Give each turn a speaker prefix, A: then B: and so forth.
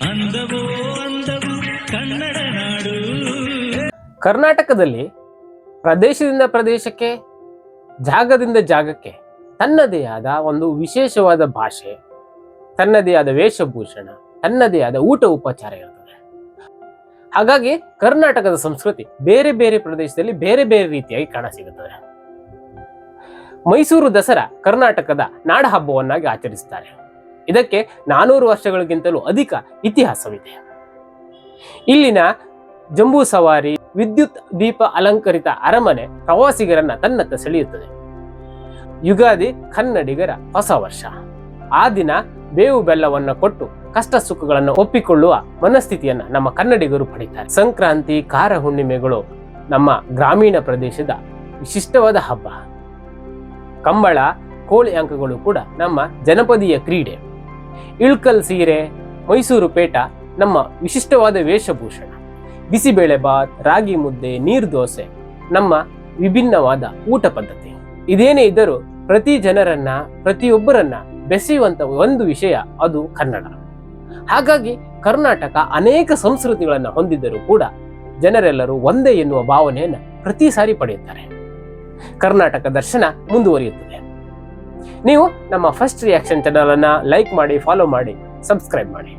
A: ಅಂದವೋ ಅಂದವು ಕನ್ನಡ ನಾಡು.
B: ಕರ್ನಾಟಕದಲ್ಲಿ ಪ್ರದೇಶದಿಂದ ಪ್ರದೇಶಕ್ಕೆ, ಜಾಗದಿಂದ ಜಾಗಕ್ಕೆ ತನ್ನದೇ ಆದ ಒಂದು ವಿಶೇಷವಾದ ಭಾಷೆ, ತನ್ನದೇ ಆದ ವೇಷಭೂಷಣ, ತನ್ನದೇ ಆದ ಊಟ ಉಪಚಾರ ಇರ್ತದೆ. ಹಾಗಾಗಿ ಕರ್ನಾಟಕದ ಸಂಸ್ಕೃತಿ ಬೇರೆ ಬೇರೆ ಪ್ರದೇಶದಲ್ಲಿ ಬೇರೆ ಬೇರೆ ರೀತಿಯಾಗಿ ಕಾಣಸಿಗುತ್ತದೆ. ಮೈಸೂರು ದಸರಾ ಕರ್ನಾಟಕದ ನಾಡ ಹಬ್ಬವನ್ನಾಗಿ ಆಚರಿಸುತ್ತಾರೆ. ಇದಕ್ಕೆ 400 ವರ್ಷಗಳಿಗಿಂತಲೂ ಅಧಿಕ ಇತಿಹಾಸವಿದೆ. ಇಲ್ಲಿನ ಜಂಬೂ ಸವಾರಿ, ವಿದ್ಯುತ್ ದೀಪ ಅಲಂಕರಿತ ಅರಮನೆ ಪ್ರವಾಸಿಗರನ್ನ ತನ್ನತ್ತ ಸೆಳೆಯುತ್ತದೆ. ಯುಗಾದಿ ಕನ್ನಡಿಗರ ಹೊಸ ವರ್ಷ. ಆ ದಿನ ಬೇವು ಬೆಲ್ಲವನ್ನ ಕೊಟ್ಟು ಕಷ್ಟ ಸುಖಗಳನ್ನು ಒಪ್ಪಿಕೊಳ್ಳುವ ಮನಸ್ಥಿತಿಯನ್ನ ನಮ್ಮ ಕನ್ನಡಿಗರು ಪಡೀತಾರೆ. ಸಂಕ್ರಾಂತಿ, ಕಾರ ಹುಣ್ಣಿಮೆಗಳು ನಮ್ಮ ಗ್ರಾಮೀಣ ಪ್ರದೇಶದ ವಿಶಿಷ್ಟವಾದ ಹಬ್ಬ. ಕಂಬಳ, ಕೋಳಿ ಅಂಕಗಳು ಕೂಡ ನಮ್ಮ ಜನಪದೀಯ ಕ್ರೀಡೆ. ಇಳ್ಕಲ್ ಸೀರೆ, ಮೈಸೂರು ಪೇಟ ನಮ್ಮ ವಿಶಿಷ್ಟವಾದ ವೇಷಭೂಷಣ. ಬಿಸಿಬೇಳೆ ಬಾತ್, ರಾಗಿ ಮುದ್ದೆ, ನೀರು ದೋಸೆ ನಮ್ಮ ವಿಭಿನ್ನವಾದ ಊಟ ಪದ್ಧತಿ. ಇದೇನೇ ಇದ್ದರೂ ಪ್ರತಿ ಜನರನ್ನ, ಪ್ರತಿಯೊಬ್ಬರನ್ನ ಬೆಸೆಯುವಂತ ಒಂದು ವಿಷಯ ಅದು ಕನ್ನಡ. ಹಾಗಾಗಿ ಕರ್ನಾಟಕ ಅನೇಕ ಸಂಸ್ಕೃತಿಗಳನ್ನು ಹೊಂದಿದ್ದರೂ ಕೂಡ ಜನರೆಲ್ಲರೂ ಒಂದೇ ಎನ್ನುವ ಭಾವನೆಯನ್ನು ಪ್ರತಿ ಸಾರಿ ಪಡೆಯುತ್ತಾರೆ. ಕರ್ನಾಟಕ ದರ್ಶನ ಮುಂದುವರಿಯುತ್ತದೆ. ನೀವು ನಮ್ಮ ಫಸ್ಟ್ ರಿಯಾಕ್ಷನ್ ಚಾನಲ್ ಅನ್ನ ಲೈಕ್ ಮಾಡಿ, ಫಾಲೋ ಮಾಡಿ, ಸಬ್ಸ್ಕ್ರೈಬ್ ಮಾಡಿ.